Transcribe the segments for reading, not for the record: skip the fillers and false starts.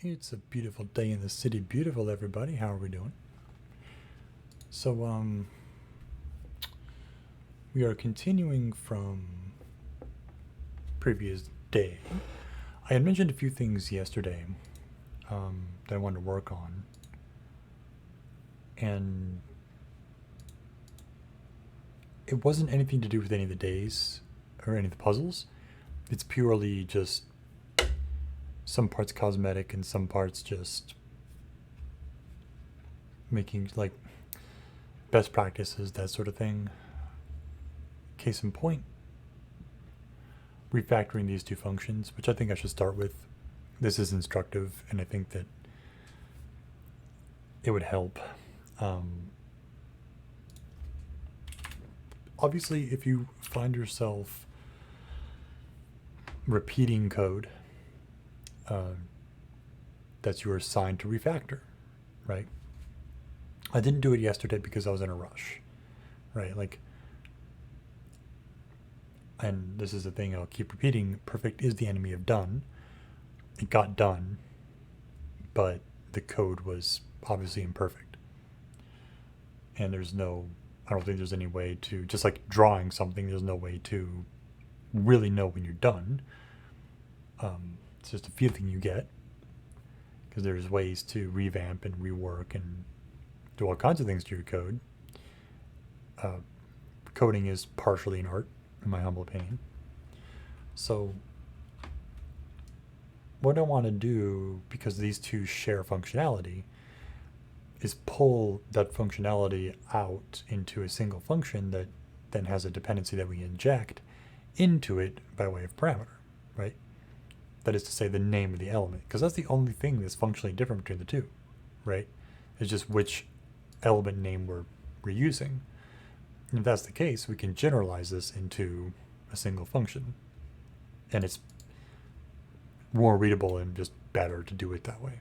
It's a beautiful day in the city. Beautiful, everybody. How are we doing? So, we are continuing from previous day. I had mentioned a few things yesterday that I wanted to work on, and it wasn't anything to do with any of the days or any of the puzzles. It's purely just some parts cosmetic and some parts just making like best practices, that sort of thing. Case in point, refactoring these two functions, which I think I should start with. This is instructive, and I think that it would help. Obviously, if you find yourself repeating code that you are assigned to refactor, right? I didn't do it yesterday because I was in a rush, right? Like, and this is the thing I'll keep repeating, perfect is the enemy of done. It got done, but the code was obviously imperfect. And I don't think there's any way to, just like drawing something, there's no way to really know when you're done. It's just a feeling you get, because there's ways to revamp and rework and do all kinds of things to your code. Coding is partially an art, in my humble opinion. So what I want to do, because these two share functionality, is pull that functionality out into a single function that then has a dependency that we inject into it by way of parameter, right? That is to say, the name of the element, because that's the only thing that's functionally different between the two, right? It's just which element name we're reusing. And if that's the case, we can generalize this into a single function, and it's more readable and just better to do it that way.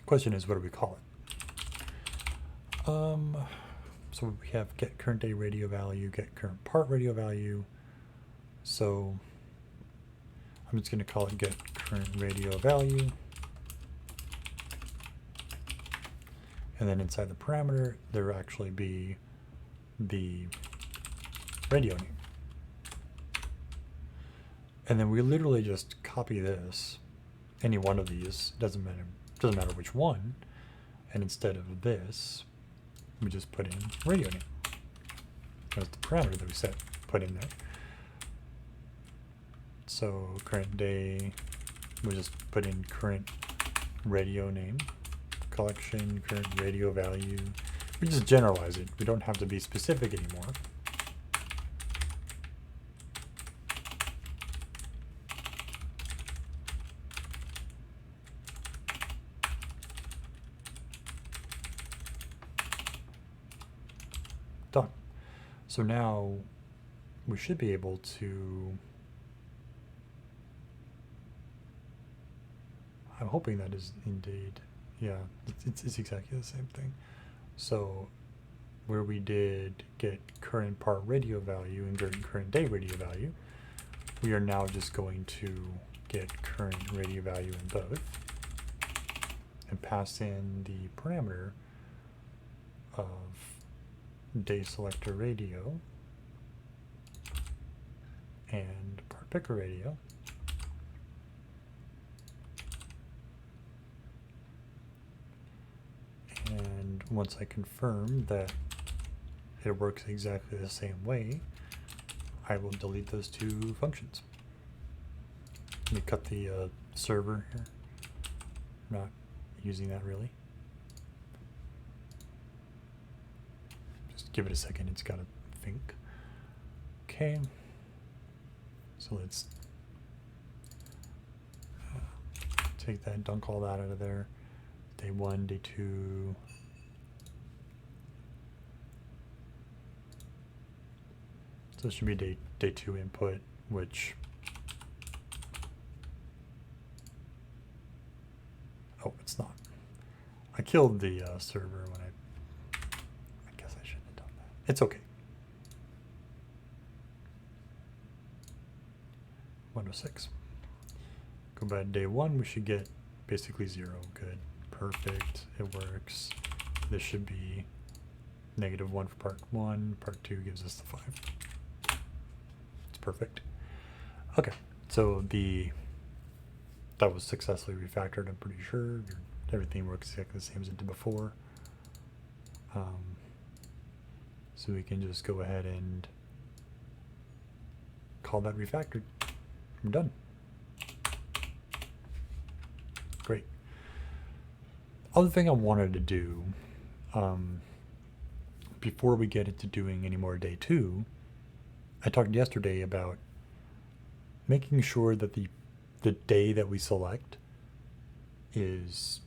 Question is, what do we call it? So we have get current day radio value, get current part radio value. So I'm just going to call it get current radio value. And then inside the parameter, there will actually be the radio name. And then we literally just copy this, any one of these, doesn't matter which one, and instead of this, we just put in radio name. That's the parameter that we put in there. So current day, we just put in current radio name, collection, current radio value. We just generalize it. We don't have to be specific anymore. Done. So now we should be able to, I'm hoping that is indeed, yeah, it's exactly the same thing. So where we did get current part radio value and get current day radio value, we are now just going to get current radio value in both and pass in the parameter of day selector radio and part picker radio. And once I confirm that it works exactly the same way, I will delete those two functions. Let me cut the server here. I'm not using that really. Just give it a second, it's got to think. Okay. So let's take that, dunk all that out of there. Day 1, day 2. So this should be day 2 input, which, oh, it's not. I killed the server when I guess I shouldn't have done that. It's okay. 106. Go back to day 1, we should get basically 0. Good. Perfect. It works. This should be -1 for part 1. Part 2 gives us the 5. It's perfect. Okay, so that was successfully refactored, I'm pretty sure. Everything works exactly the same as it did before. So we can just go ahead and call that refactored. I'm done. Great. Other thing I wanted to do, before we get into doing any more day 2, I talked yesterday about making sure that the day that we select is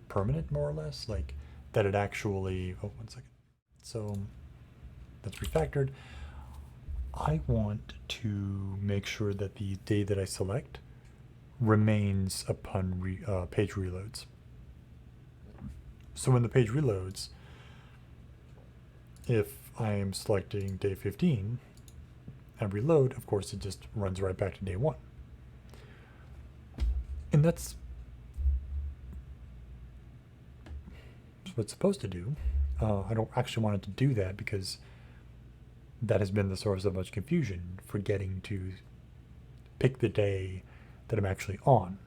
permanent, more or less, like that it actually, oh, 1 second. So that's refactored. I want to make sure that the day that I select remains upon page reloads. So when the page reloads, if I am selecting day 15 and reload, of course it just runs right back to day 1. And that's what it's supposed to do. I don't actually want it to do that because that has been the source of much confusion, forgetting to pick the day that I'm actually on.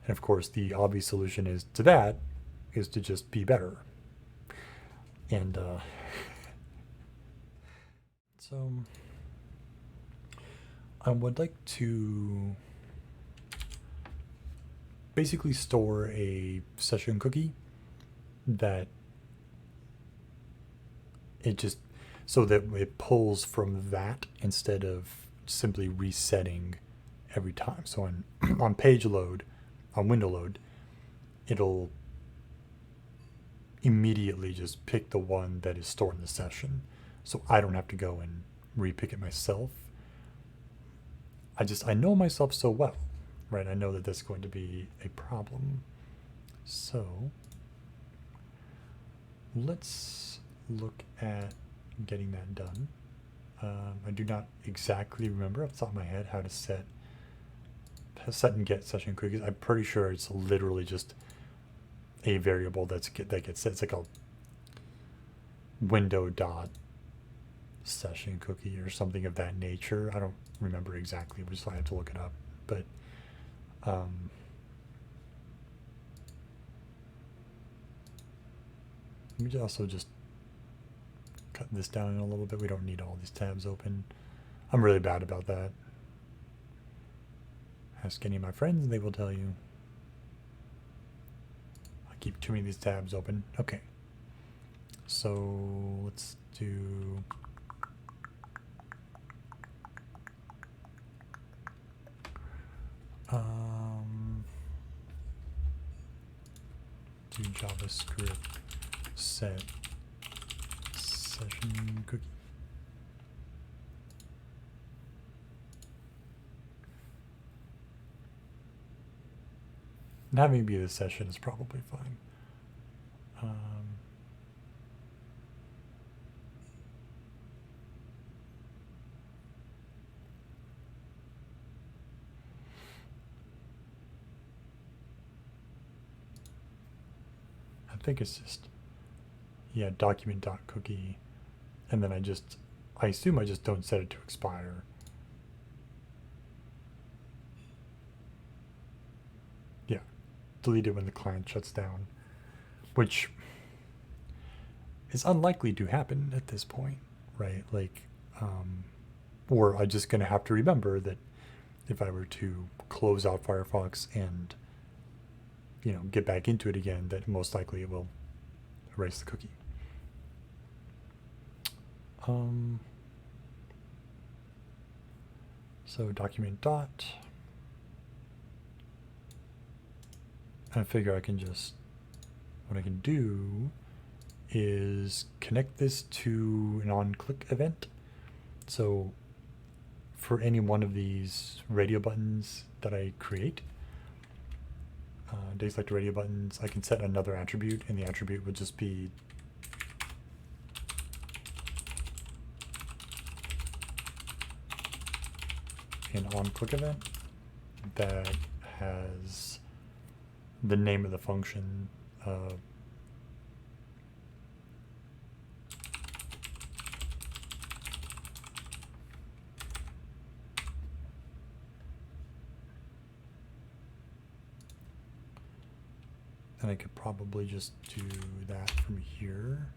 And of course, the obvious solution is to just be better. And so I would like to basically store a session cookie that so that it pulls from that instead of simply resetting every time. So on page load, on window load, it'll immediately just pick the one that is stored in the session. So I don't have to go and repick it myself. I know myself so well, right? I know that that's going to be a problem. So let's look at getting that done. I do not exactly remember off the top of my head how to set and get session cookies. I'm pretty sure it's literally just a variable that gets set. It's like a window dot session cookie or something of that nature. I don't remember exactly, which is why I have to look it up. But let me also just cut this down a little bit. We don't need all these tabs open. I'm really bad about that. Ask any of my friends and they will tell you. I keep too many of these tabs open. Okay. So let's do JavaScript set session cookie. And having it be the session is probably fine. I think it's just, yeah, document.cookie, and then I assume I just don't set it to expire. Yeah, delete it when the client shuts down, which is unlikely to happen at this point, right? Like, or I'm just going to have to remember that if I were to close out Firefox and get back into it again, that most likely it will erase the cookie. So document dot. I figure what I can do is connect this to an on-click event. So for any one of these radio buttons that I create, day select radio buttons, I can set another attribute, and the attribute would just be an on-click event that has the name of the function. And I could probably just do that from here.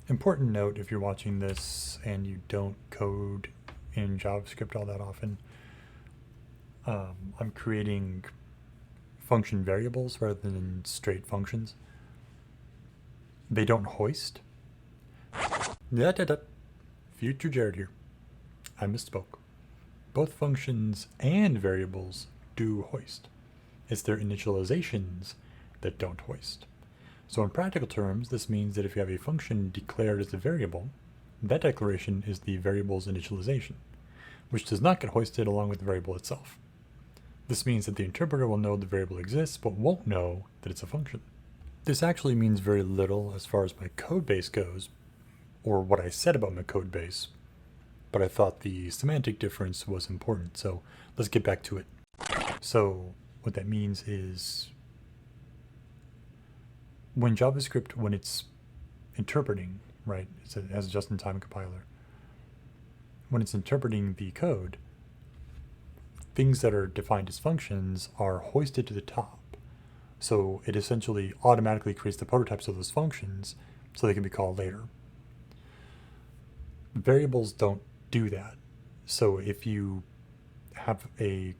Important note if you're watching this and you don't code in JavaScript all that often, I'm creating function variables rather than straight functions. They don't hoist. Future Jared here. I misspoke. Both functions and variables do hoist. It's their initializations that don't hoist. So in practical terms, this means that if you have a function declared as a variable, that declaration is the variable's initialization, which does not get hoisted along with the variable itself. This means that the interpreter will know the variable exists, but won't know that it's a function. This actually means very little as far as my code base goes, or what I said about my code base, but I thought the semantic difference was important, so let's get back to it. So what that means is when JavaScript, when it's interpreting, right, it has a just-in-time compiler, when it's interpreting the code, things that are defined as functions are hoisted to the top. So it essentially automatically creates the prototypes of those functions so they can be called later. Variables don't do that. So if you have a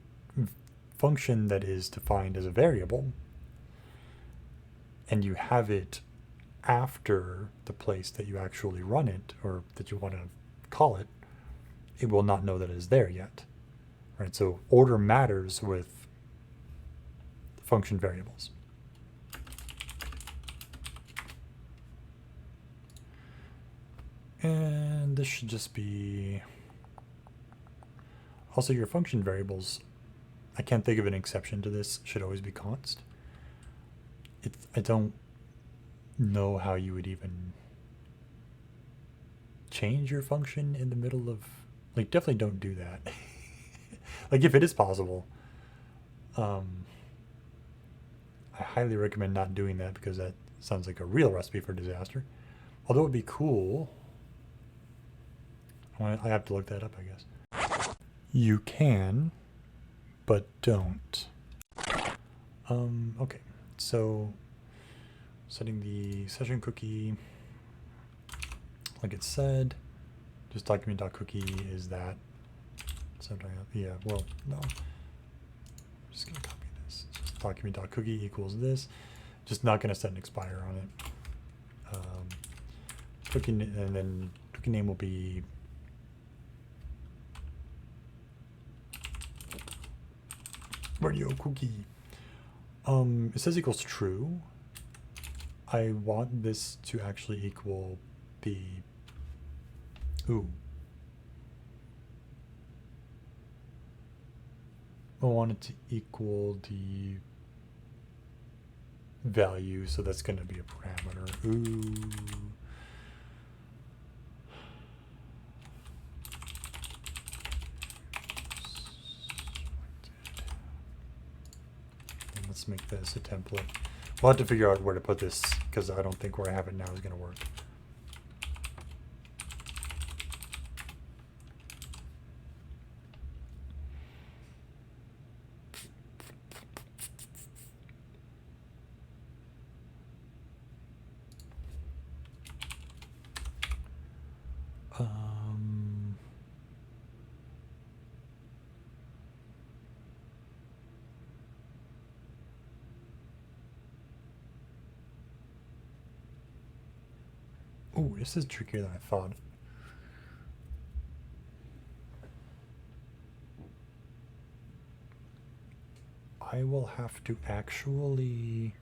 function that is defined as a variable and you have it after the place that you actually run it or that you want to call it, it will not know that it is there yet. Right? So order matters with function variables. And this should just be also your function variables. I can't think of an exception to this, should always be const. I don't know how you would even change your function in the middle of, like, definitely don't do that. Like, if it is possible, I highly recommend not doing that because that sounds like a real recipe for disaster. Although it would be cool. I have to look that up, I guess. You can, but don't. Okay, so setting the session cookie, like it said, just document.cookie is that. Yeah, well, no. I'm just gonna copy this. Just document.cookie equals this. Just not gonna set an expire on it. Cookie, and then cookie name will be radio cookie. It says equals true. I want this to actually equal the, I want it to equal the value, so that's going to be a parameter. Let's make this a template. We'll have to figure out where to put this because I don't think where I have it now is going to work. Oh, this is trickier than I thought. I will have to actually...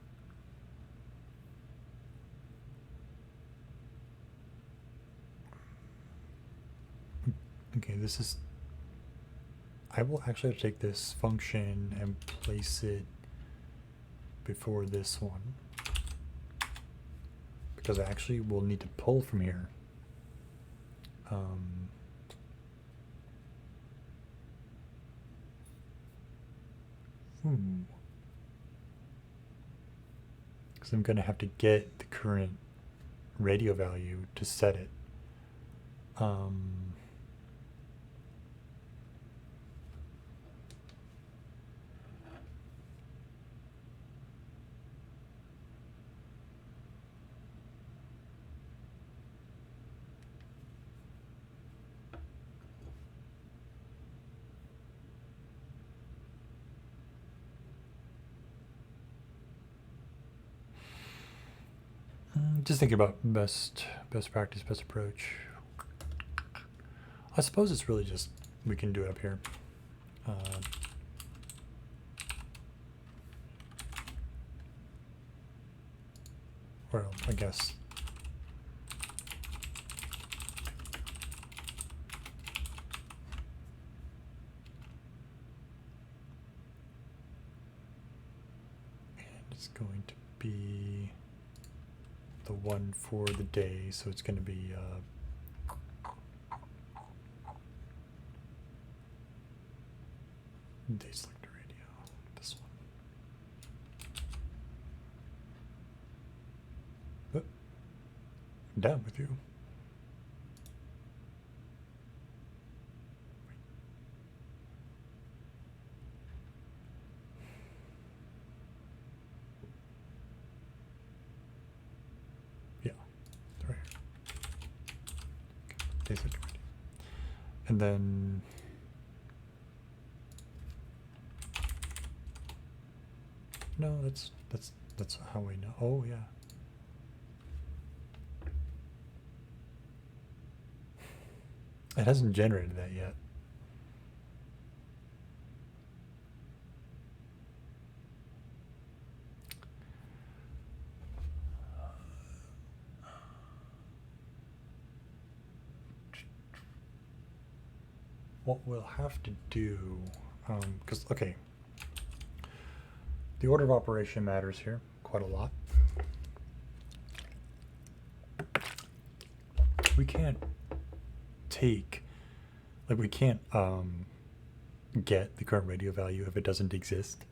Okay, this is... I will actually have to take this function and place it before this one. because I actually will need to pull from here. Because I'm going to have to get the current radio value to set it. Just thinking about best practice, best approach. I suppose it's really just, we can do it up here. Well, I guess. And it's going to be the one for the day, so it's going to be day selector radio, this one. But I'm down with you. Yeah, right here. Okay, day selector radio. And then no, that's how we know. Oh yeah. It hasn't generated that yet. What we'll have to do, because okay, the order of operation matters here quite a lot. We can't take, like we can't get the current radio value if it doesn't exist.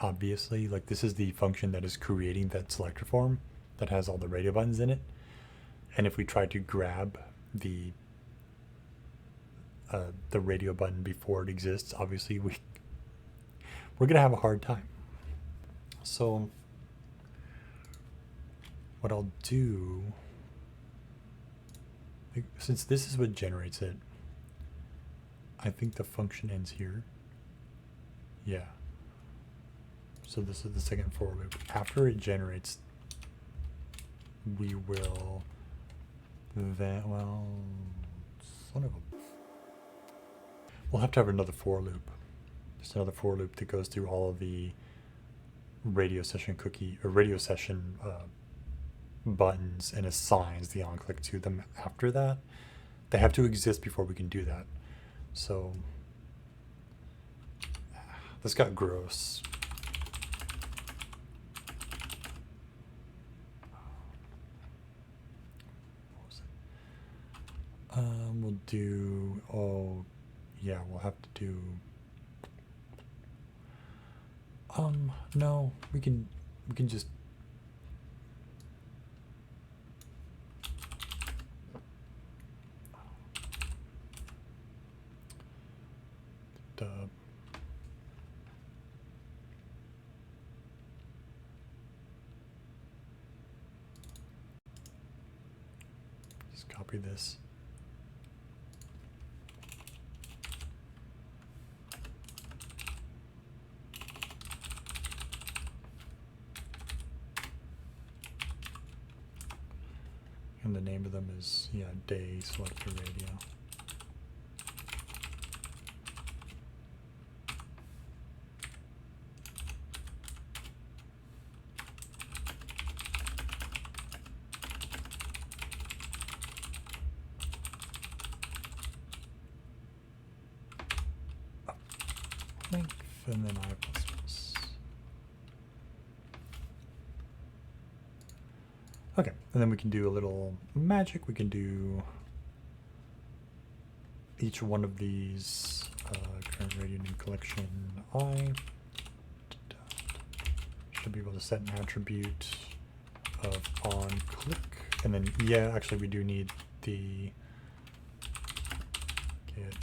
Obviously, like this is the function that is creating that selector form that has all the radio buttons in it. And if we try to grab the radio button before it exists, obviously we're gonna have a hard time. So what I'll do, since this is what generates it, I think the function ends here. Yeah. So this is the second for loop. After it generates, we will then, well, son of a, we'll have to have another for loop. Just another for loop that goes through all of the radio session cookie or radio session buttons and assigns the on click to them after that. They have to exist before we can do that. So this got gross. What was it? We'll do, oh yeah, we'll have to do, no, we can just just copy this. And the name of them is, yeah, day selector radio. Length and then I++. Okay. And then we can do a little magic. We can do each one of these current radio new collection I. Should be able to set an attribute of on click. And then, yeah, actually we do need the get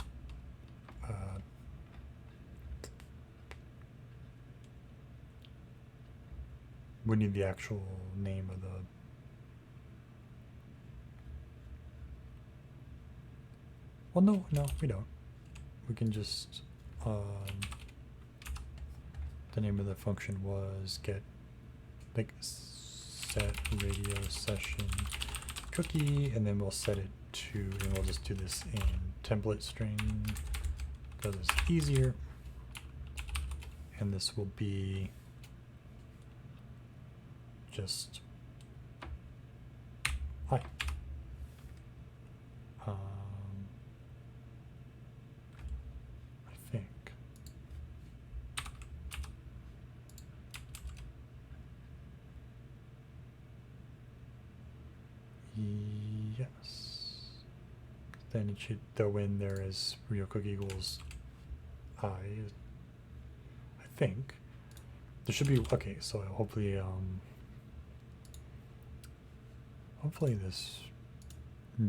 we need the actual name of the well no we don't. We can just the name of the function was get like set radio session cookie, and then we'll set it to, and we'll just do this in template string because it's easier. And this will be just hi. I think. Yes. Then it should throw in there as real cookie equals I think. There should be, okay, so hopefully hopefully this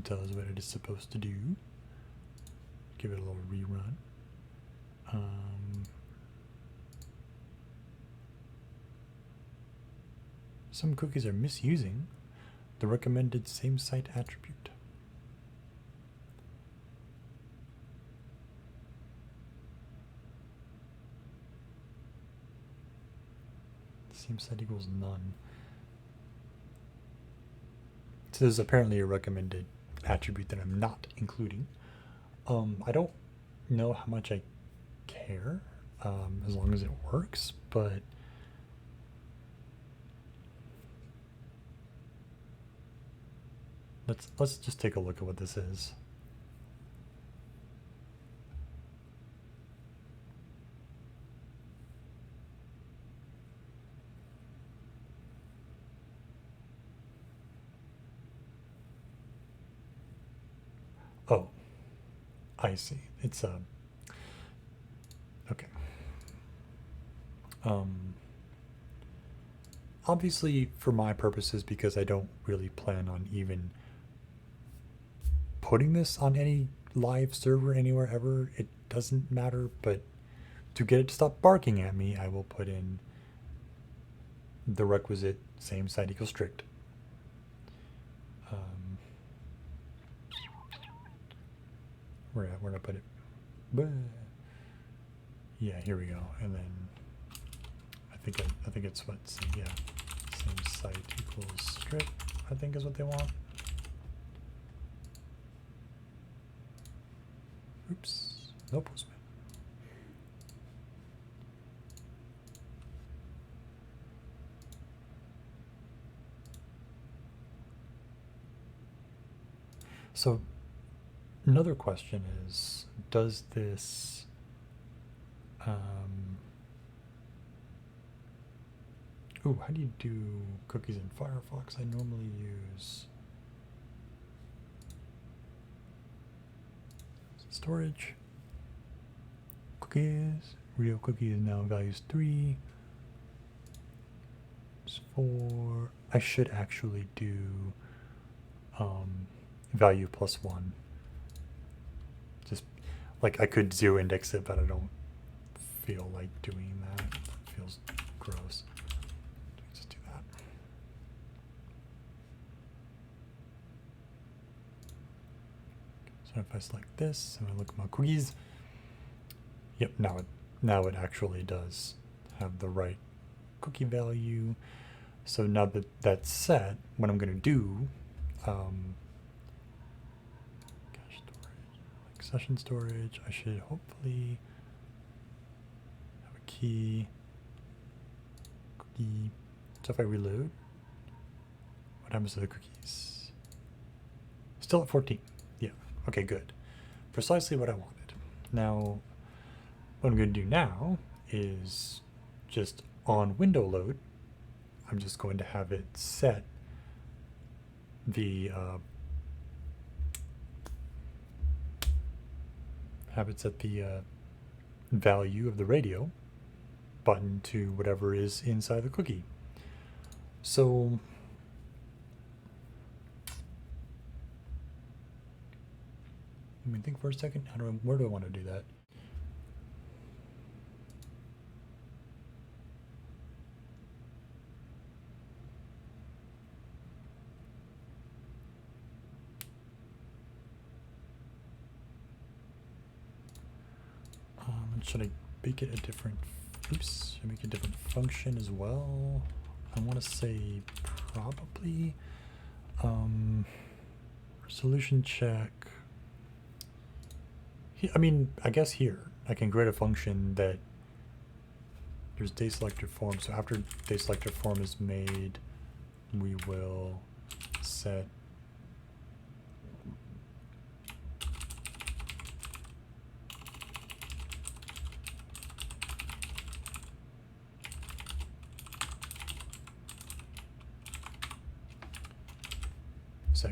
does what it is supposed to do. Give it a little rerun. Some cookies are misusing the recommended same site attribute. Same site equals none. So there's apparently a recommended attribute that I'm not including. I don't know how much I care, as long as it works, but let's just take a look at what this is. Oh, I see. It's okay. Obviously for my purposes, because I don't really plan on even putting this on any live server anywhere ever, it doesn't matter, but to get it to stop barking at me, I will put in the requisite same site equals strict. Where did I put it? Yeah, here we go. And then I think it's what, yeah, same site equals strict, I think is what they want. Oops, no postman. So another question is, does this ooh, how do you do cookies in Firefox? I normally use storage, cookies, real cookie is now values 3. It's 4. I should actually do value plus 1. Just like I could zero index it, but I don't feel like doing that. It feels gross. Just do that. So if I select this and I look at my cookies, yep, now it actually does have the right cookie value. So now that that's set, what I'm going to do, cache storage, like session storage, I should hopefully have a key, cookie. So if I reload, what happens to the cookies? Still at 14. Yeah, okay, good. Precisely what I wanted. Now, what I'm going to do now is just on window load, I'm just going to have it set the have it set the value of the radio button to whatever is inside the cookie. So let me think for a second. Where do I want to do that? Should I make it a different, oops, should I make a different function as well? I want to say probably resolution check. I mean, I guess here I can create a function that there's day selector form. So after day selector form is made, we will set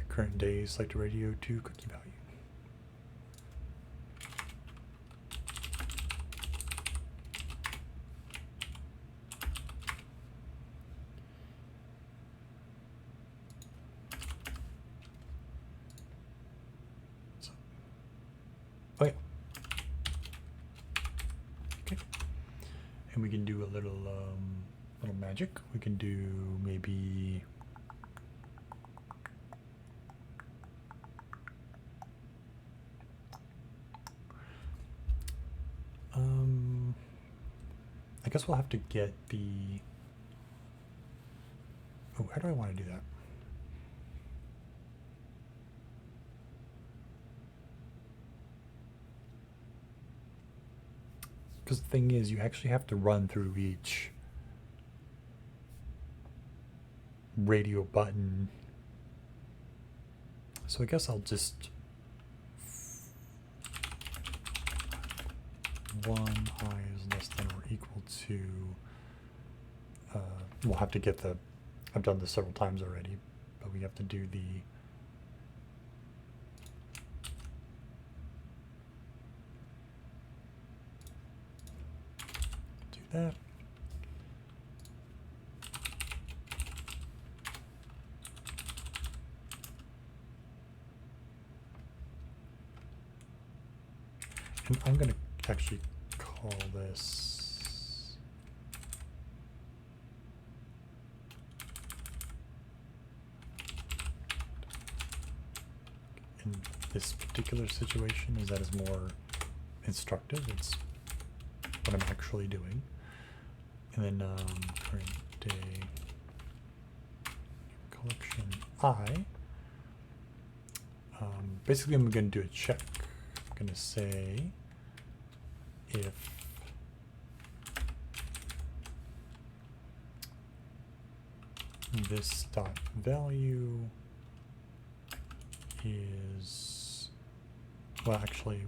current day selector radio to cookie value. So, oh yeah. Okay. And we can do a little magic. We can do maybe I guess we'll have to get the, oh, how do I want to do that? Because the thing is, you actually have to run through each radio button. So I guess I'll just 1 I is less than or equal to, we'll have to get the, I've done this several times already, but we have to do the that. And I'm going to actually call this in this particular situation, as that is more instructive. It's what I'm actually doing. And then current day collection I. Basically, I'm going to do a check. I'm going to say if this dot value is, well, actually,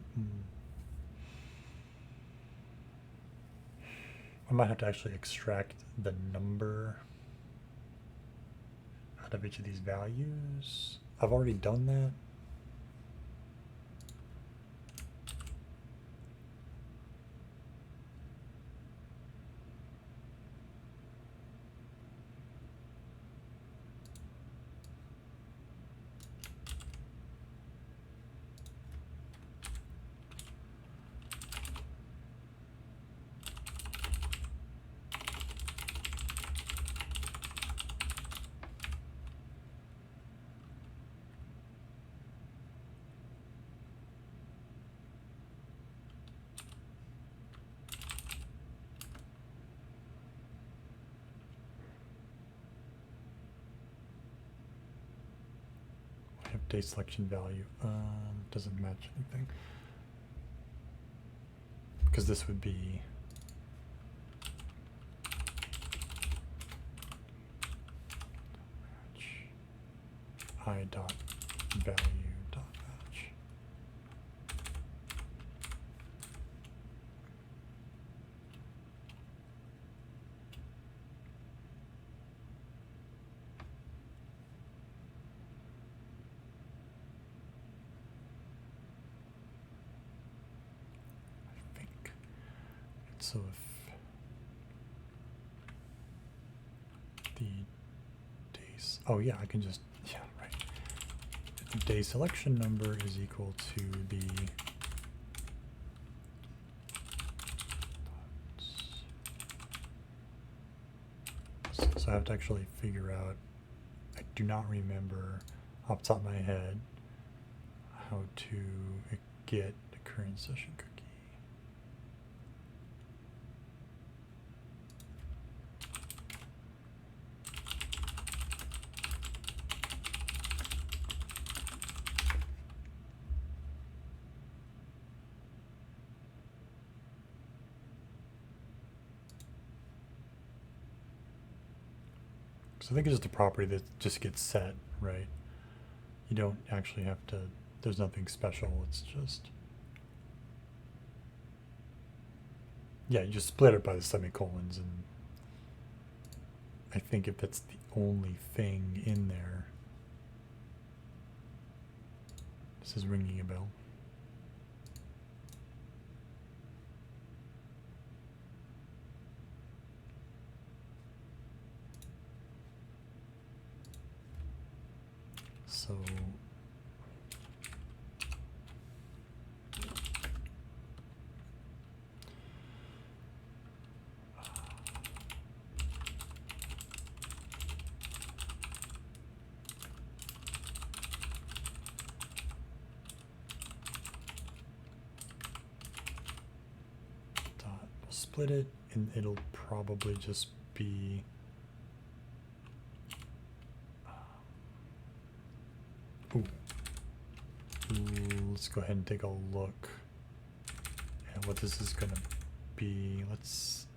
I might have to actually extract the number out of each of these values. I've already done that. Day selection value doesn't match anything, because this would be I dot value dot match. So if the days, oh yeah, I can just, yeah, right. If the day selection number is equal to the so I have to actually figure out, I do not remember off the top of my head how to get the current session cookie. So I think it's just a property that just gets set, right? You don't actually have to, there's nothing special, it's just, yeah, you just split it by the semicolons, and I think if that's the only thing in there, this is ringing a bell. So we'll split it, and it'll probably just be ooh. Let's go ahead and take a look at what this is going to be. Let's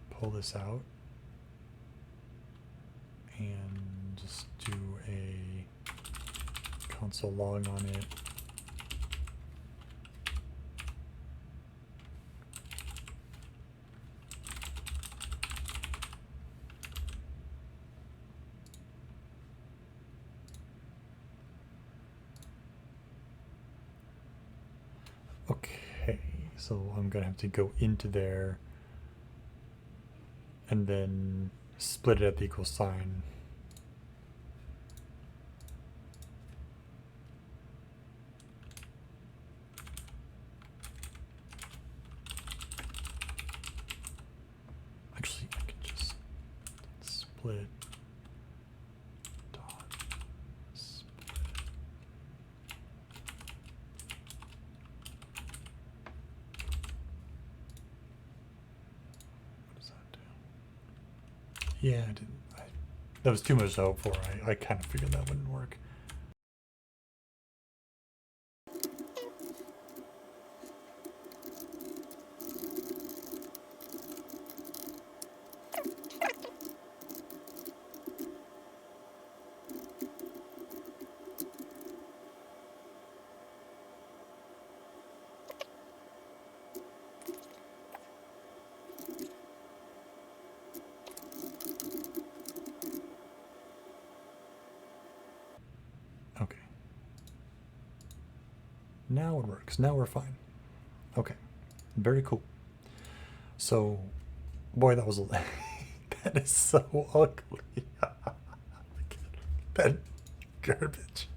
pull this out and just do a console log on it. Okay, so I'm gonna have to go into there and then split it at the equal sign. Actually, I can just split dot split. What does that do? Yeah, I didn't. That was too much to hope for. I kind of figured that wouldn't work. Okay. Now it works. Now we're fine. Okay. Very cool. So, boy, that was that is so ugly. That garbage.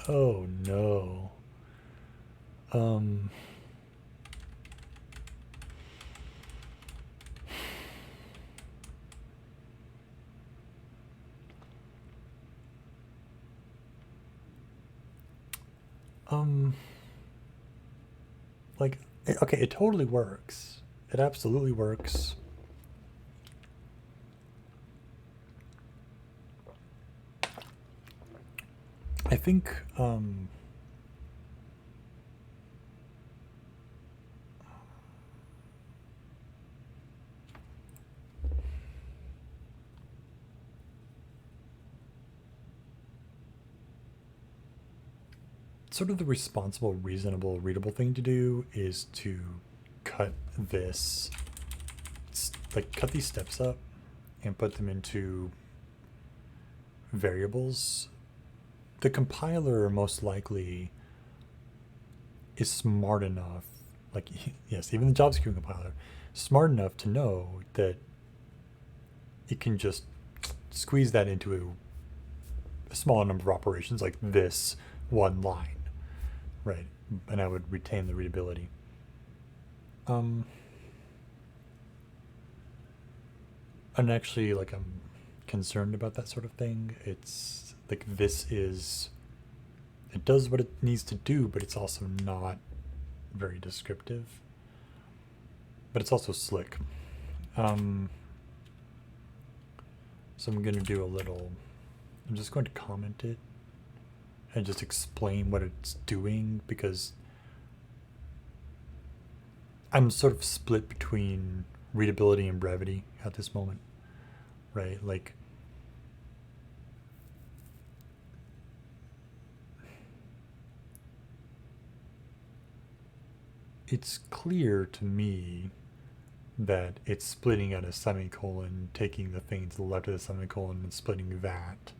Oh no. Like, okay, it totally works. It absolutely works. I think, sort of the responsible, reasonable, readable thing to do is to cut this, like cut these steps up and put them into variables. The compiler most likely is smart enough, like, yes, even the JavaScript compiler, smart enough to know that it can just squeeze that into a smaller number of operations, like this one line, right? And I would retain the readability. And actually, like, I'm concerned about that sort of thing. It's like it does what it needs to do, but it's also not very descriptive. But it's also slick. So I'm going to do I'm just going to comment it and just explain what it's doing, because I'm sort of split between readability and brevity at this moment, right? Like, it's clear to me that it's splitting at a semicolon, taking the thing to the left of the semicolon and splitting that.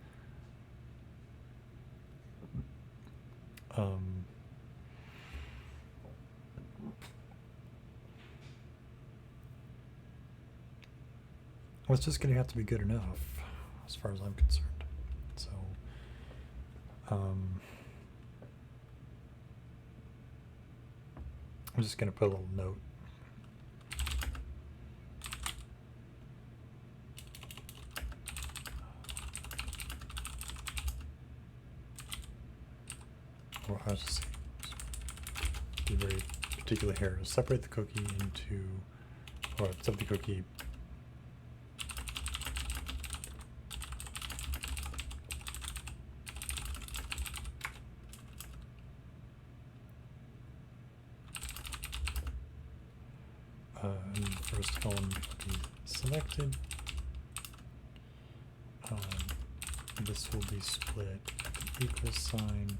Well, it's just going to have to be good enough as far as I'm concerned. So, I'm just going to put a little note. Or I'll just be very particular here. Separate the cookie into, or separate the cookie and first column cookie selected. This will be split at the equal sign,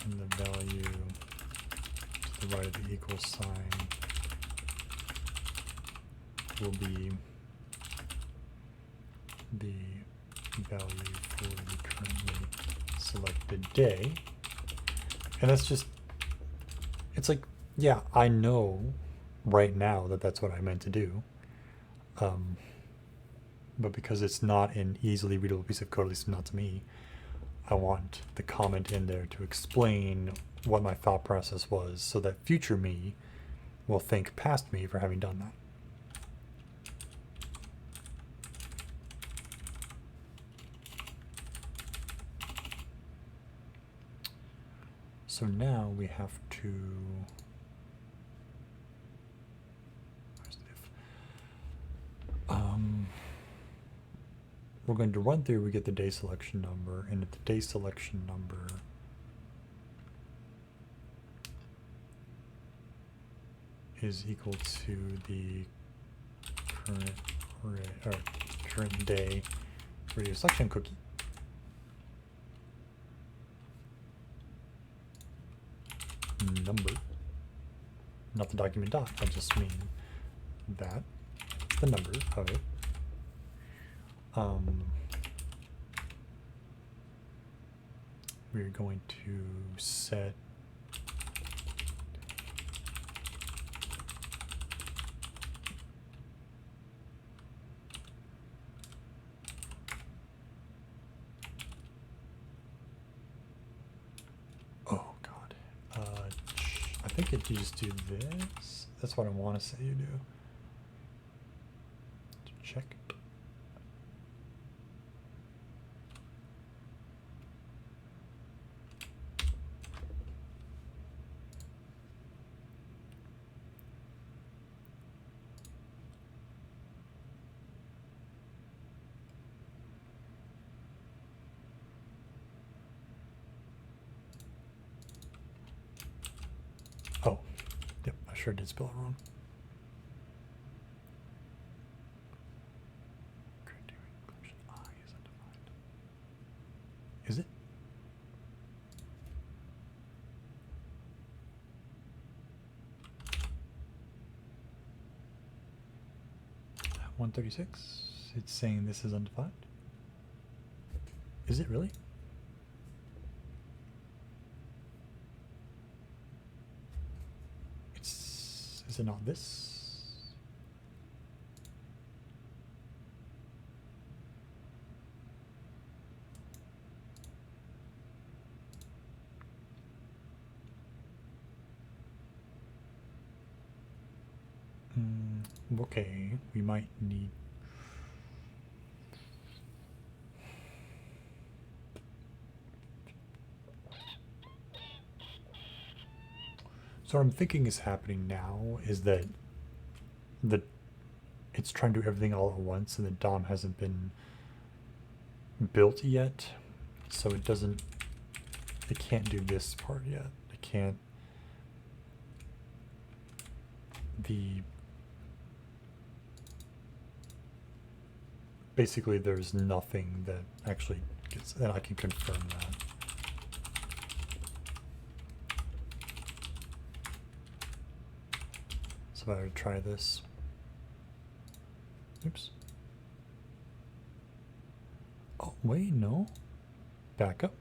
and the value to the right of the equal sign will be the value for the currently selected day. And that's just, it's like, yeah, I know right now that that's what I meant to do. But because it's not an easily readable piece of code, at least not to me, I want the comment in there to explain what my thought process was, so that future me will thank past me for having done that. So now we have to, where's the if? We're going to run through, we get the day selection number, and if the day selection number is equal to the current day radio selection cookie, number, not the document dot, I just mean that, it's the number of it. We're going to set I think if you just do this, that's what I want to say you do. Check. Oh, yep, I sure did spell it wrong. Is it? At 136, it's saying this is undefined. Is it really? Is it not this? Okay, we might need... So what I'm thinking is happening now is that it's trying to do everything all at once, and the DOM hasn't been built yet, so it can't do this part yet. It can't... Basically, there's nothing that actually gets... And I can confirm that. So if I would try this... Oops. Oh, wait, no. Back up.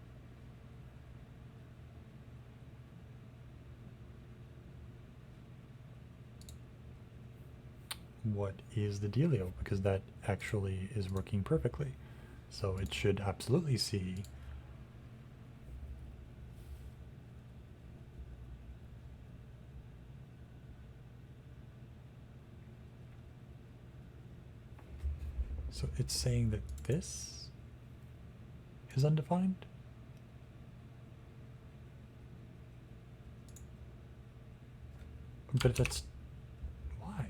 What is the dealio? Because that actually is working perfectly. So it should absolutely see... So it's saying that this is undefined? But that's... Why?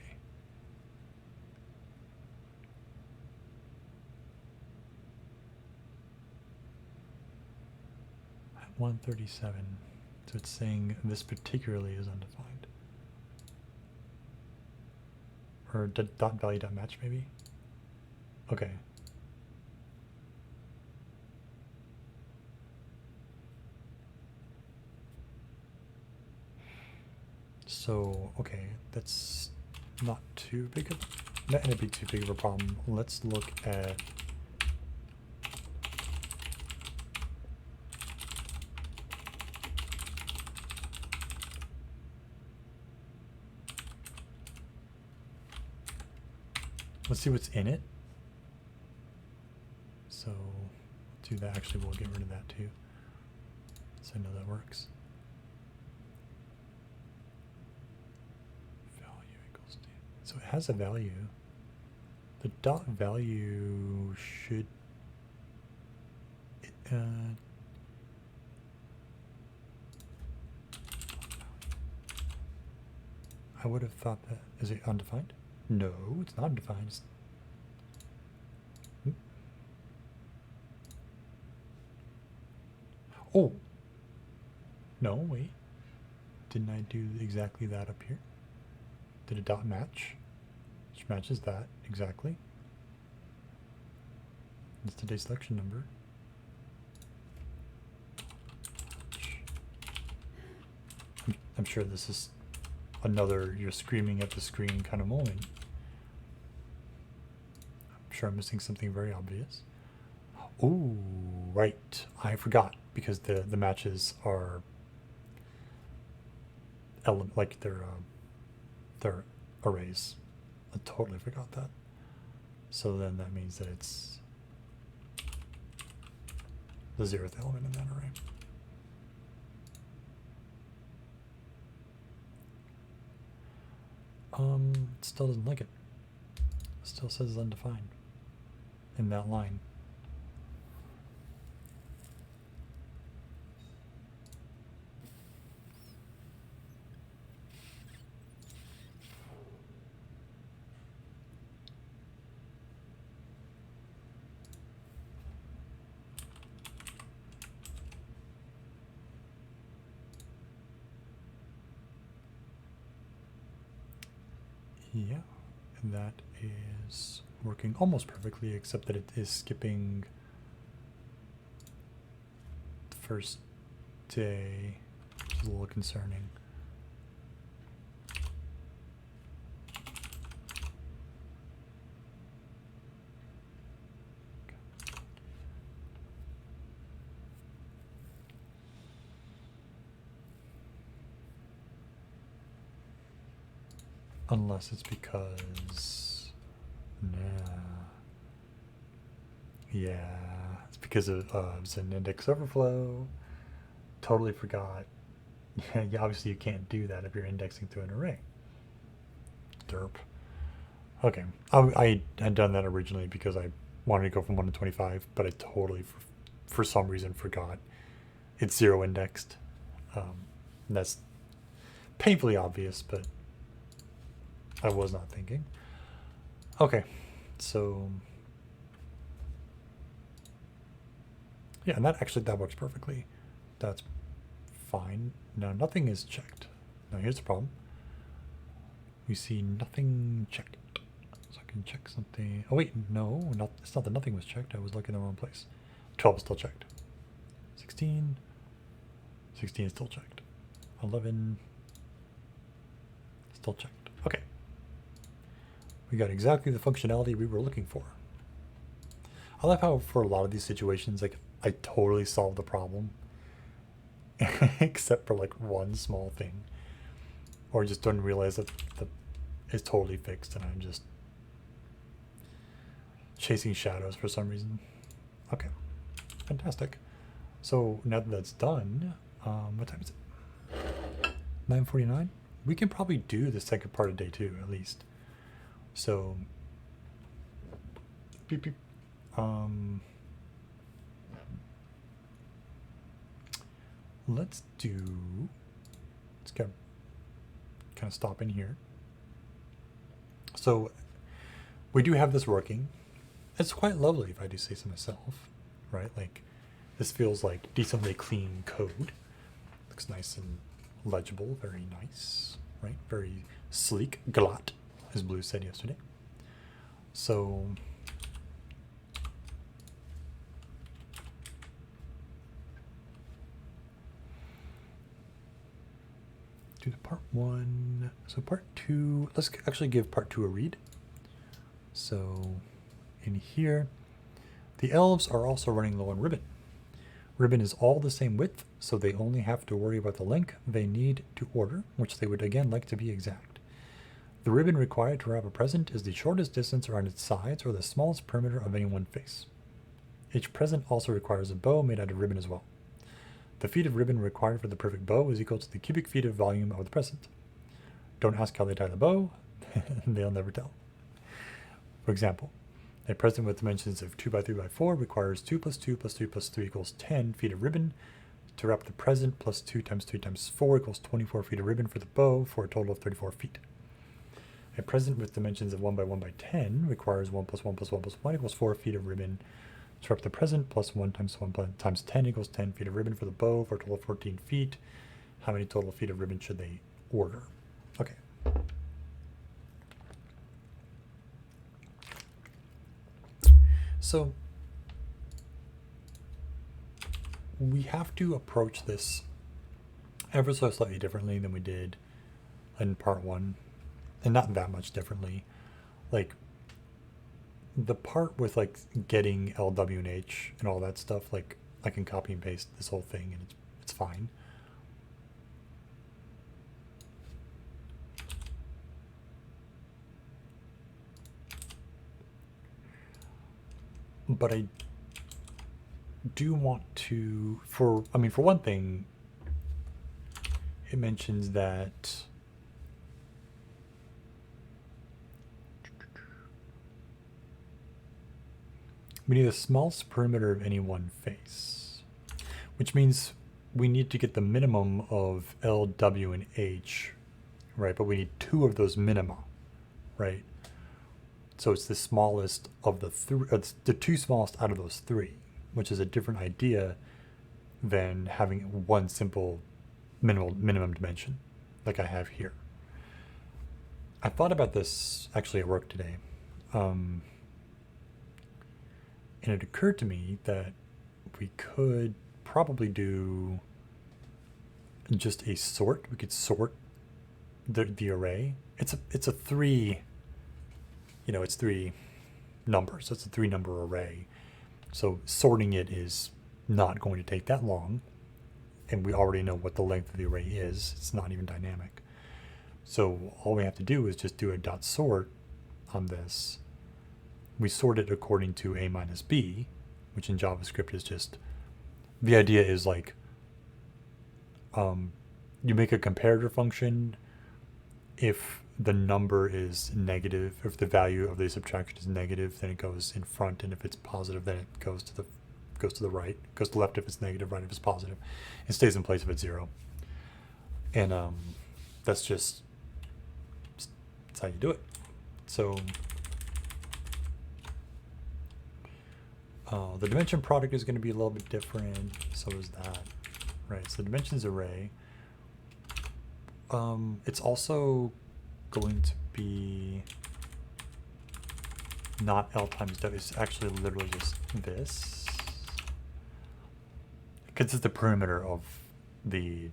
At 137. So it's saying this particularly is undefined. Or dot value dot match maybe? Okay. So, okay, that's not too big of... Not gonna be too big of a problem. Let's look at... Let's see what's in it. So, do that. Actually, we'll get rid of that too. So I know that works. Value equals D. So it has a value. The dot value should... I would have thought that... Is it undefined? No, it's not undefined. It's, oh! No, wait. Didn't I do exactly that up here? Did a dot match? Which matches that, exactly. It's today's selection number. I'm sure this is another you're screaming at the screen kind of moment. I'm sure I'm missing something very obvious. Oh, right. I forgot because the matches are like they're arrays. I totally forgot that. So then that means that it's the 0th element in that array. It still doesn't like it. It still says undefined in that line. Yeah, and that is working almost perfectly, except that it is skipping the first day, which is a little concerning. Unless it's because, nah. Yeah, it's because of an index overflow. Totally forgot. Yeah, obviously you can't do that if you're indexing through an array. Derp. Okay, I had done that originally because I wanted to go from 1 to 25, but I totally, for some reason, forgot. It's 0 indexed. That's painfully obvious, but I was not thinking. Okay, so yeah, and that works perfectly. That's fine. Now nothing is checked. Now here's the problem. We see nothing checked. So I can check something. Oh wait, no, it's not that nothing was checked. I was looking in the wrong place. 12 is still checked. 16. 16 is still checked. 11. Still checked. Okay. We got exactly the functionality we were looking for. I love how for a lot of these situations, like, I totally solved the problem. Except for like one small thing. Or just don't realize that it's totally fixed and I'm just chasing shadows for some reason. Okay. Fantastic. So now that that's done, what time is it? 9:49? We can probably do the second part of day 2 at least. So beep beep. Let's get kind of stop in here. So we do have this working. It's quite lovely if I do say so myself, right? Like this feels like decently clean code. Looks nice and legible, very nice, right? Very sleek, glatt, as Blue said yesterday. So do the part 1. So part 2, let's actually give part 2 a read. So in here, the elves are also running low on ribbon. Ribbon is all the same width, so they only have to worry about the length they need to order, which they would again like to be exact. The ribbon required to wrap a present is the shortest distance around its sides or the smallest perimeter of any one face. Each present also requires a bow made out of ribbon as well. The feet of ribbon required for the perfect bow is equal to the cubic feet of volume of the present. Don't ask how they tie the bow, they'll never tell. For example, a present with dimensions of 2 by 3 by 4 requires 2 plus 2 plus 3 plus 3 equals 10 feet of ribbon. To wrap the present, plus 2 times 3 times 4 equals 24 feet of ribbon for the bow, for a total of 34 feet. A present with dimensions of 1 by 1 by 10 requires 1 plus 1 plus 1 plus 1 equals 4 feet of ribbon. To wrap the present, plus 1 times 1 times 10 equals 10 feet of ribbon for the bow, for a total of 14 feet. How many total feet of ribbon should they order? Okay. So we have to approach this ever so slightly differently than we did in part 1, and not that much differently. Like the part with like getting LW and H and all that stuff, like I can copy and paste this whole thing and it's fine. But I do want to, for one thing, it mentions that we need the smallest perimeter of any one face, which means we need to get the minimum of L, W, and H, right? But we need 2 of those minima, right? So it's the smallest of the 3, it's the 2 smallest out of those 3, which is a different idea than having one simple minimum dimension like I have here. I thought about this actually at work today. And it occurred to me that we could probably do just a sort. We could sort the array. It's a 3, it's 3 numbers. So it's a 3-number array. So sorting it is not going to take that long. And we already know what the length of the array is. It's not even dynamic. So all we have to do is just do a dot sort on this. We sort it according to a minus b, which in JavaScript is just, the idea is like, you make a comparator function if the number is negative, if the value of the subtraction is negative, then it goes in front, and if it's positive, then it goes to the right, goes to the left if it's negative, right if it's positive. It stays in place if it's 0. And that's how you do it. So the dimension product is going to be a little bit different. So is that, right? So the dimensions array. It's also going to be not L times W. It's actually literally just this, because it's the perimeter of the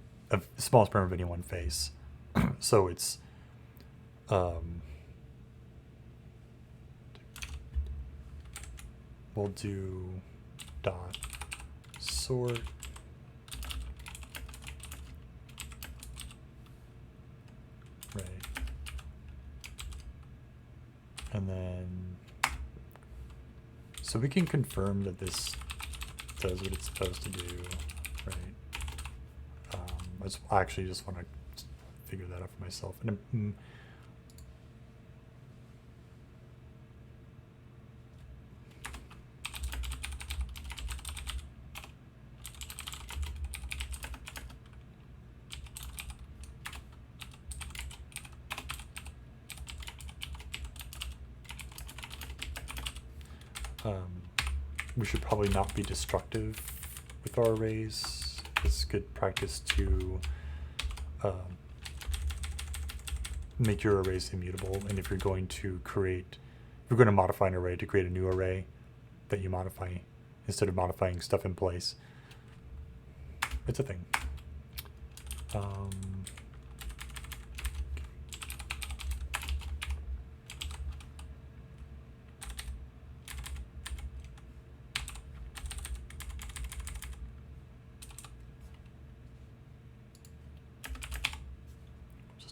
smallest perimeter of any one face. So it's we'll do dot sort right, and then so we can confirm that this does what it's supposed to do, right? I actually just want to figure that out for myself. And we should probably not be destructive with our arrays. It's good practice to make your arrays immutable. And if you're going to modify an array to create a new array that you modify instead of modifying stuff in place, it's a thing.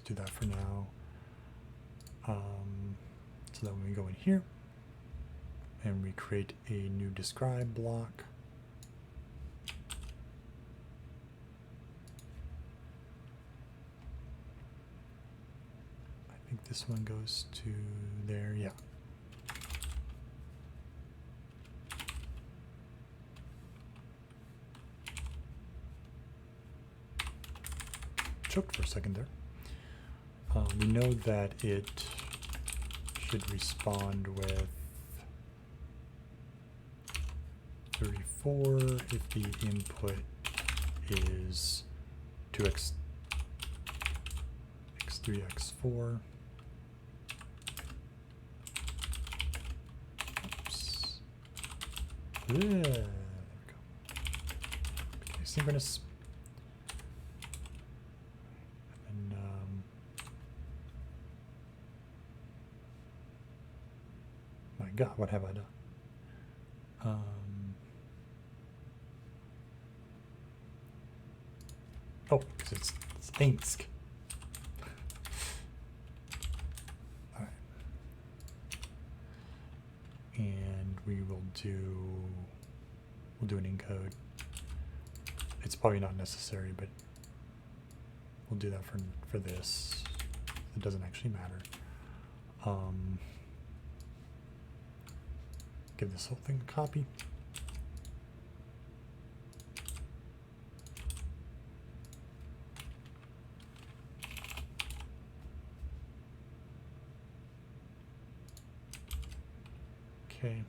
Do that for now. So then we go in here and we create a new describe block. I think this one goes to there, yeah. Choked for a second there. We know that it should respond with 34 if the input is 2x, x3, x4. Oops. Yeah, there we go. Okay, synchronous. God, what have I done? Oh, because it's Insk. All right. And we'll do an encode. It's probably not necessary, but we'll do that for this. It doesn't actually matter. Give this whole thing a copy. Okay.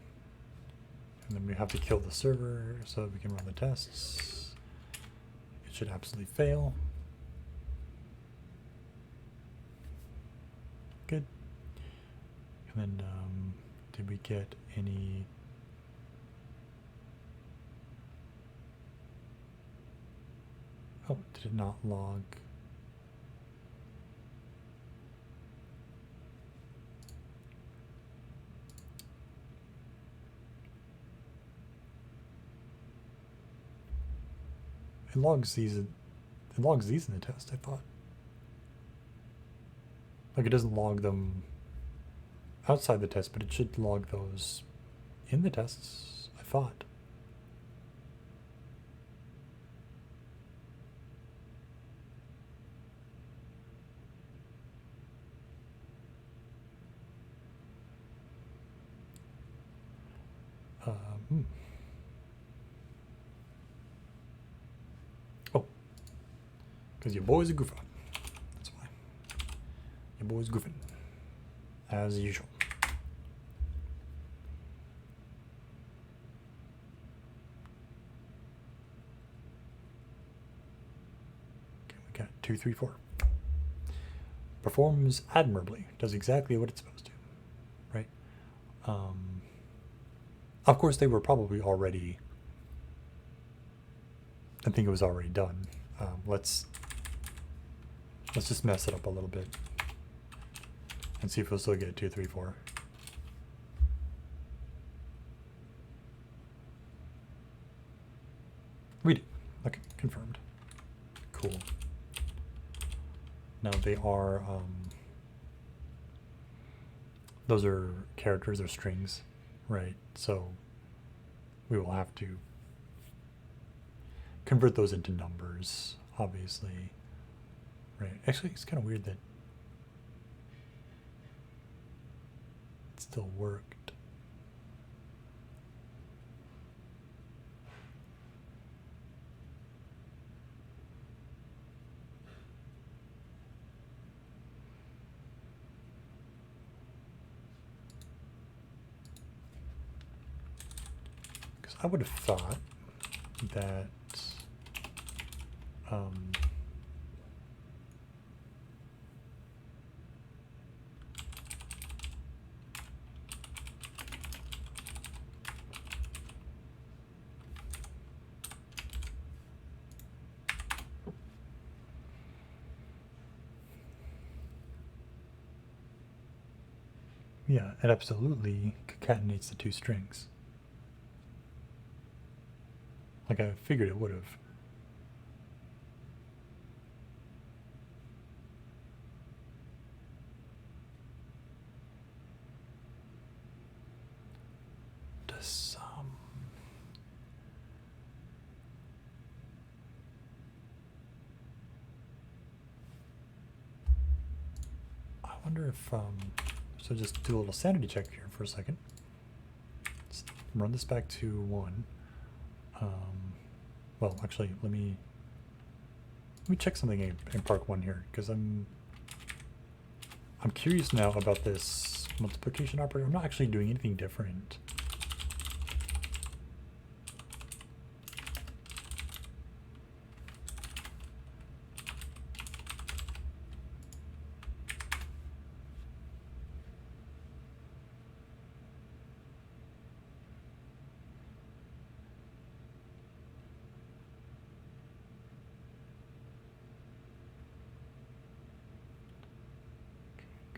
And then we have to kill the server so that we can run the tests. It should absolutely fail. Good. And then did we get any? Oh, did it not log? It logs these in the test, I thought. Like, it doesn't log them outside the test, but it should log those in the tests, I thought. Hmm. Oh, because your boy's a goofer. That's why. Your boy's goofing, as usual. Okay, we got 2, 3, 4. Performs admirably. Does exactly what it's supposed to, right? Of course, they were probably already. I think it was already done. Let's just mess it up a little bit and see if we'll still get 2, 3, 4. We did. Okay, confirmed. Cool. Now they are. Those are characters or strings, right? So we will have to convert those into numbers, obviously. Right. Actually, it's kind of weird that it still worked. Because I would have thought that yeah, it absolutely concatenates the two strings. Like I figured it would have. Does I wonder if so just do a little sanity check here for a second. Let's run this back to 1. Well, actually, let me check something in Park 1 here, because I'm curious now about this multiplication operator. I'm not actually doing anything different.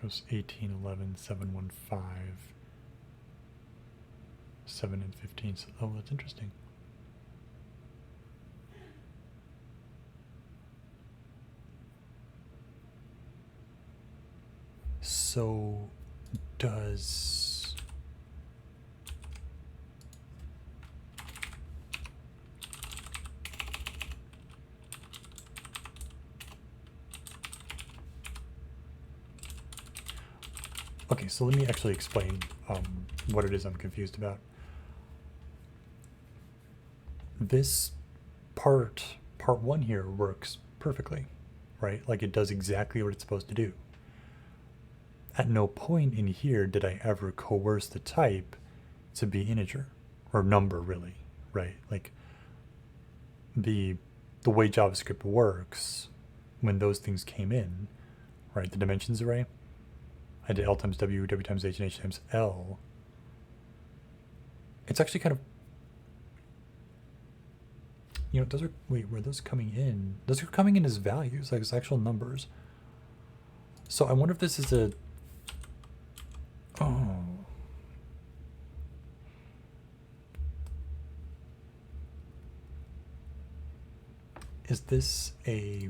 Goes 18, 11, 7, 1, 5, 7, and 15. So, oh, that's interesting. So, does okay, so let me actually explain what it is I'm confused about. This part 1 here works perfectly, right? Like it does exactly what it's supposed to do. At no point in here did I ever coerce the type to be integer or number, really, right? Like the way JavaScript works when those things came in, right? The dimensions array. I did L times W, W times H, and H times L. It's actually kind of, you know, those are, wait, were those coming in? Those are coming in as values, like as actual numbers. So I wonder if this is a, oh. Is this a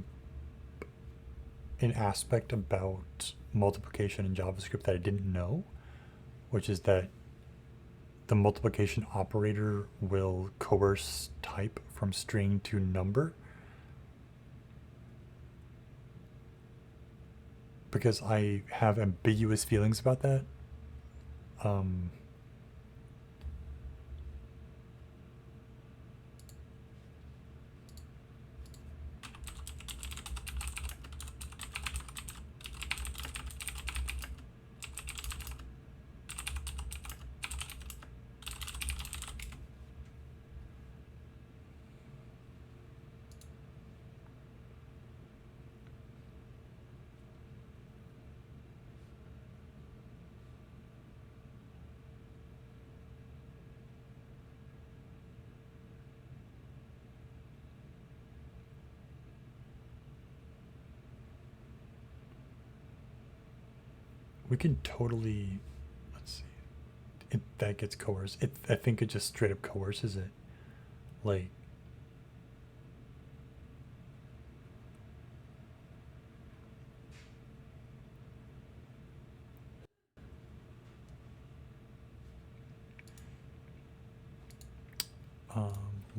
an aspect about multiplication in JavaScript that I didn't know, which is that the multiplication operator will coerce type from string to number. Because I have ambiguous feelings about that. We can totally, let's see, that gets coerced. I think it just straight up coerces it. Like,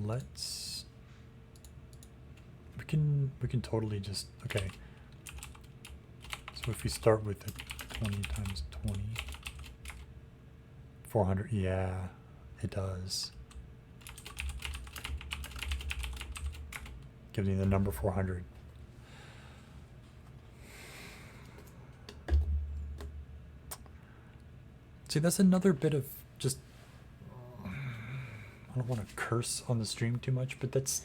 let's, we can totally just, okay. So if we start with the 20 times 20, 400, yeah, it does. Gives me the number 400. See, that's another bit of just, I don't want to curse on the stream too much, but that's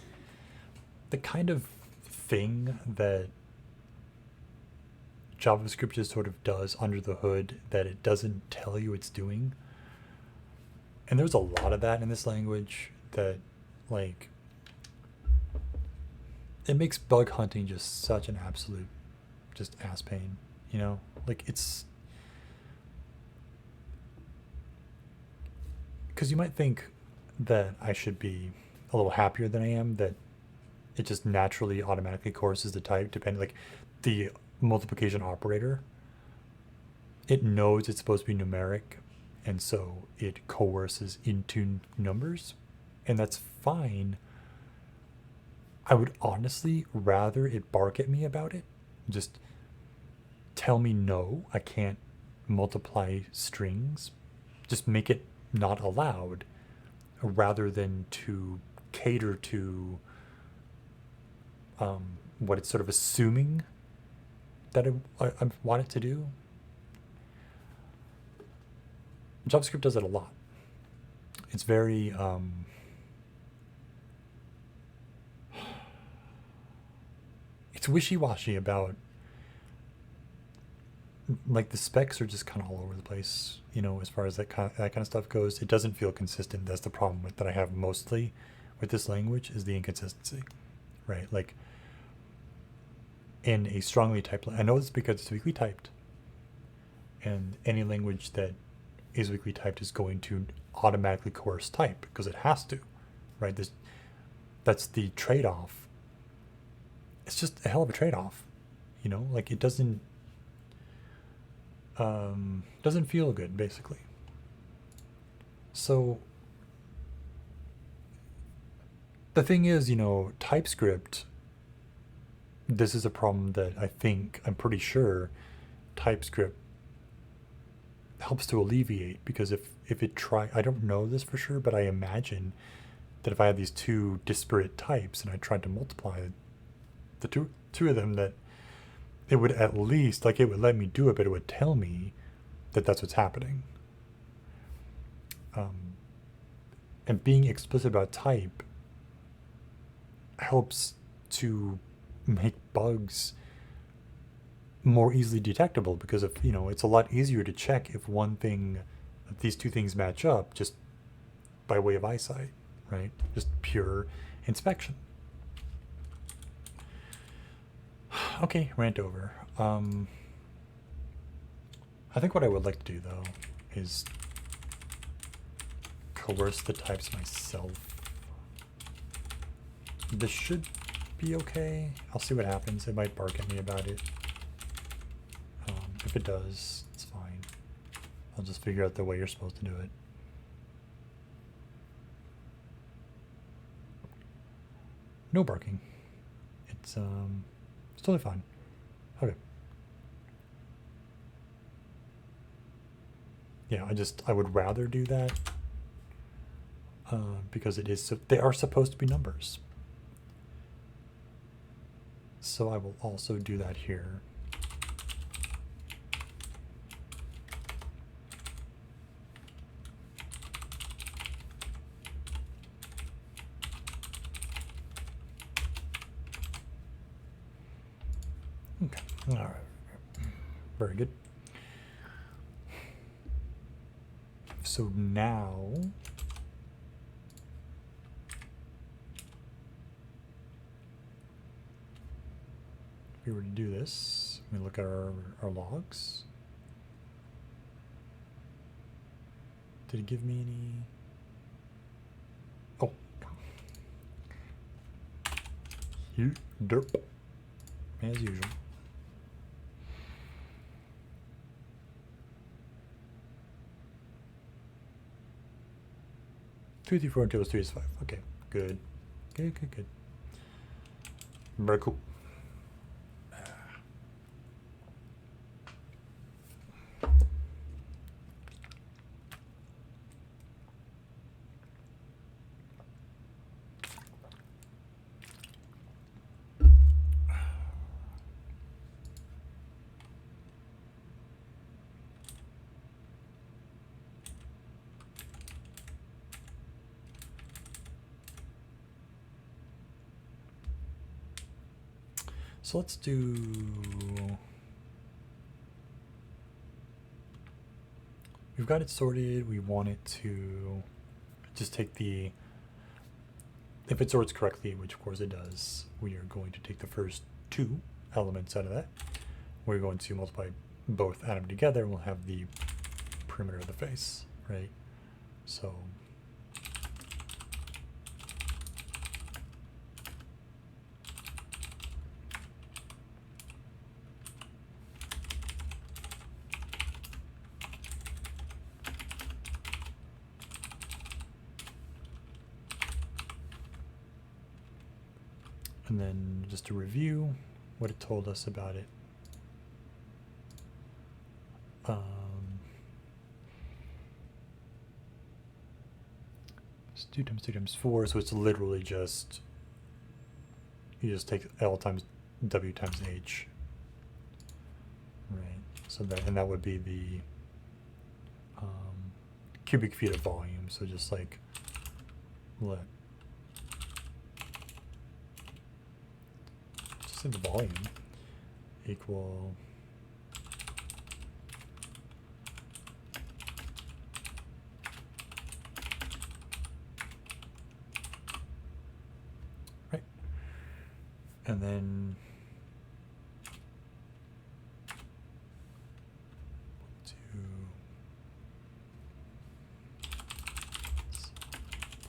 the kind of thing that JavaScript just sort of does under the hood that it doesn't tell you it's doing. And there's a lot of that in this language that, like, it makes bug hunting just such an absolute just ass pain, you know? Like, it's, because you might think that I should be a little happier than I am that it just naturally automatically coerces the type depending, like the multiplication operator, it knows it's supposed to be numeric, and so it coerces into numbers, and that's fine. I would honestly rather it bark at me about it, just tell me no, I can't multiply strings, just make it not allowed, rather than to cater to what it's sort of assuming that I want it to do. JavaScript does it a lot. It's very it's wishy-washy about, like, the specs are just kind of all over the place, you know, as far as that kind of stuff goes. It doesn't feel consistent. That's the problem that I have mostly with this language, is the inconsistency, right? Like, in a strongly typed, I know it's because it's weakly typed, and any language that is weakly typed is going to automatically coerce type because it has to, right? That's the trade-off. It's just a hell of a trade-off, you know, like, it doesn't feel good, basically. So the thing is, you know, TypeScript, this is a problem that I'm pretty sure TypeScript helps to alleviate, because if it I don't know this for sure, but I imagine that if I had these two disparate types and I tried to multiply the two of them, that it would at least, like, it would let me do it, but it would tell me that that's what's happening. And being explicit about type helps to make bugs more easily detectable, because if, you know, it's a lot easier to check if these two things match up just by way of eyesight, right? Just pure inspection. Okay, rant over. I think what I would like to do, though, is coerce the types myself. This should be okay. I'll see what happens. It might bark at me about it. it does, it's fine. I'll just figure out the way you're supposed to do it. No barking. It's totally fine. Okay. Yeah, I would rather do that because they are supposed to be numbers. So I will also do that here. Okay, all right, very good. So now if we were to do this, we look at our logs. Did it give me any? Oh, you derp, as usual. 2, 3, 4 until 3 is 5. Okay, good. Good. Very cool. So let's do, we've got it sorted. We want it to just take the, if it sorts correctly, which of course it does, we are going to take the first 2 elements out of that. We're going to multiply both add them together, and we'll have the perimeter of the face, right? So and then just to review what it told us about it. It's 2 times 2 times 4, so it's literally just, you just take L times W times H. Right, so that would be the cubic feet of volume, so just like let, just in the volume equal right, and then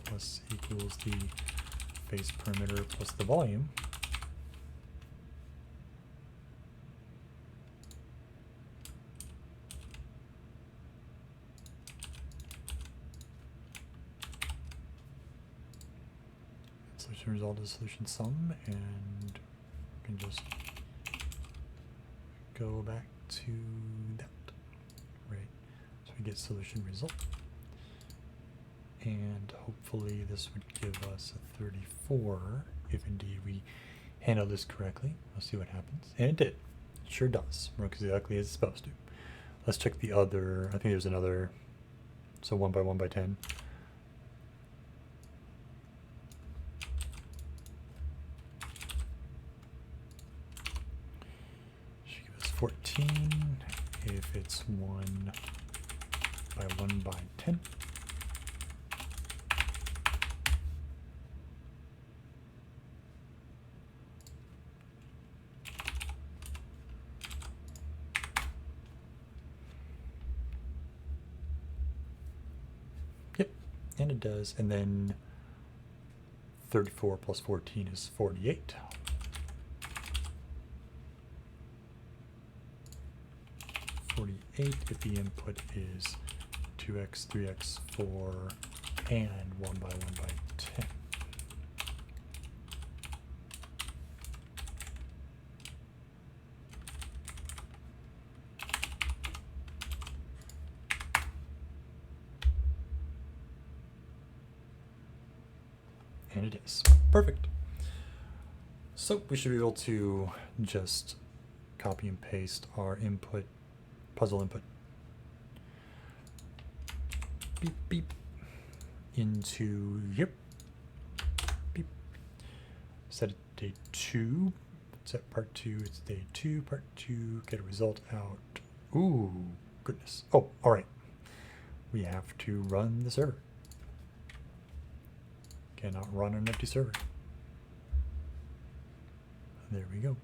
plus equals the face perimeter plus the volume. Solution result is solution sum, and we can just go back to that, right? So we get solution result. And hopefully this would give us a 34 if indeed we handle this correctly. We'll see what happens. And it did. It sure does. Works exactly as it's supposed to. Let's check the other. I think there's another. So 1 by 1 by 10. Should give us 14 if it's 1 by 1 by 10. And it does, and then 34 plus 14 is 48. 8 if the input is 2x, 3x, 4, and 1 by 1 by 10. And it is. Perfect. So we should be able to just copy and paste our input, puzzle input, beep, beep, into, yep, beep. Set it day 2, set part 2, it's day 2, part 2, get a result out. Ooh, goodness. Oh, all right. We have to run the server. Cannot run an empty server. There we go.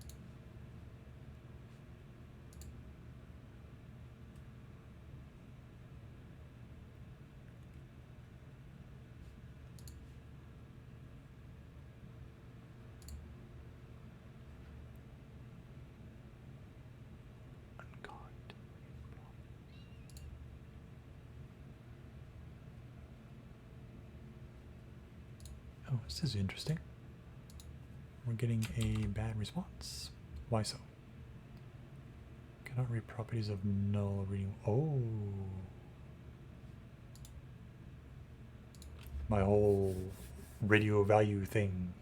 Oh, this is interesting. We're getting a bad response. Why so? Cannot read properties of null reading. Oh. My whole radio value thing.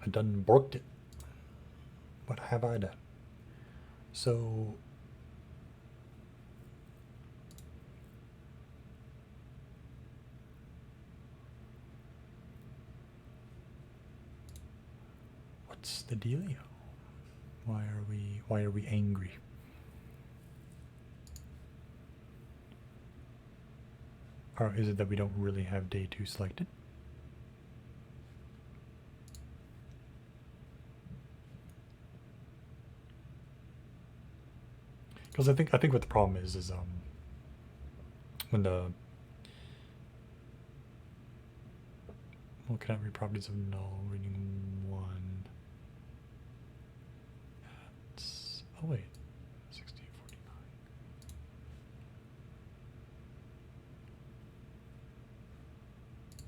I done borked it. What have I done? So what's the dealio? Why are we angry? Or is it that we don't really have day 2 selected? Because I think what the problem is when the cannot read properties of null reading 1. Oh wait, 1649.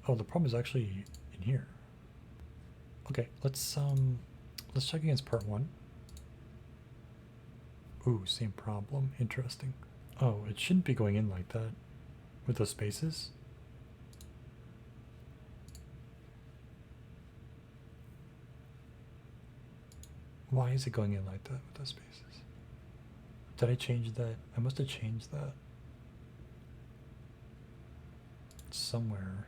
Oh, the problem is actually in here. Okay, let's check against part 1. Ooh, same problem. Interesting. Oh, it shouldn't be going in like that with those spaces. Why is it going in like that with those spaces? Did I change that? I must have changed that somewhere.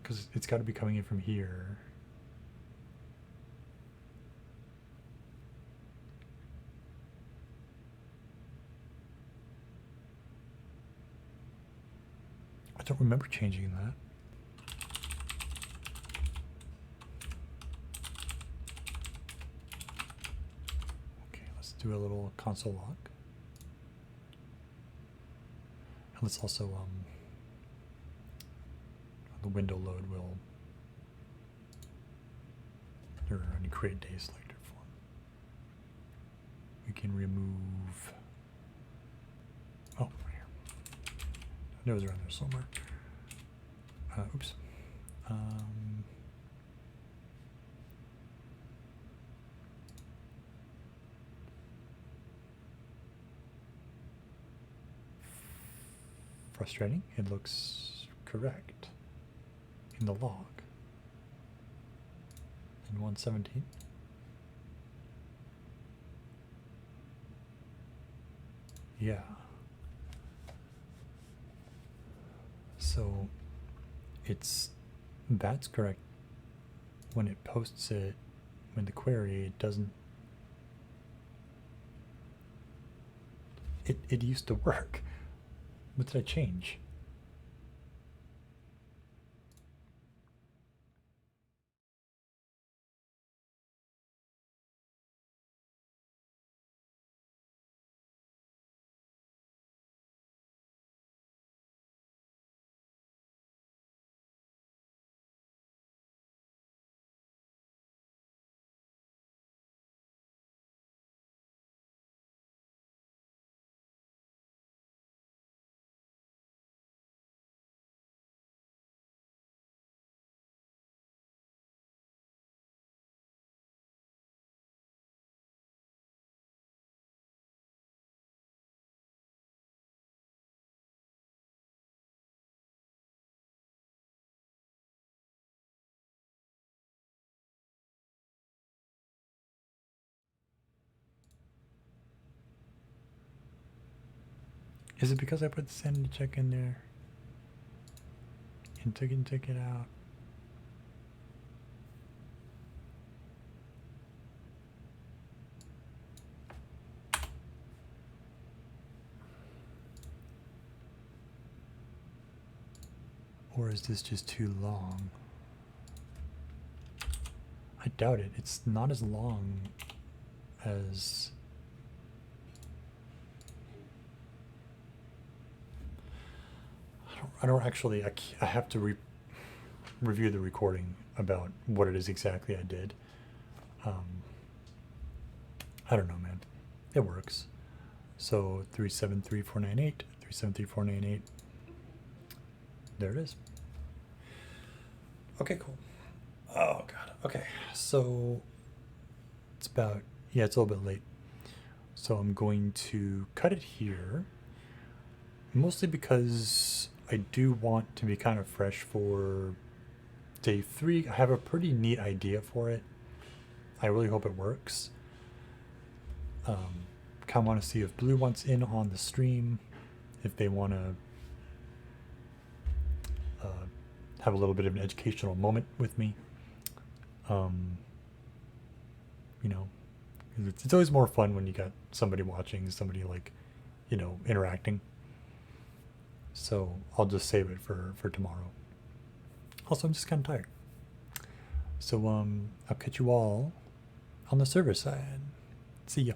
Because it's got to be coming in from here. I don't remember changing that. Okay, let's do a little console log. And let's also the window load will create day selector form. We can remove. Oh, right here. I know it was around there somewhere. Oops. Frustrating. It looks correct in the log. In 117. Yeah. So that's correct when it posts it, when the query it doesn't, it used to work. What did I change? Is it because I put the sanity check in there? And took it out? Or is this just too long? I doubt it. It's not as long as... I don't actually, I have to review the recording about what it is exactly I did. I don't know, man. It works. So 373498, 373498. There it is. Okay, cool. Oh god. Okay, so it's about, yeah, it's a little bit late. So I'm going to cut it here, mostly because I do want to be kind of fresh for day 3. I have a pretty neat idea for it. I really hope it works. Kind of want to see if Blue wants in on the stream, if they want to have a little bit of an educational moment with me. You know, it's always more fun when you got somebody watching, somebody like, you know, interacting. So I'll just save it for tomorrow. Also, I'm just kind of tired. So I'll catch you all on the server side. See ya.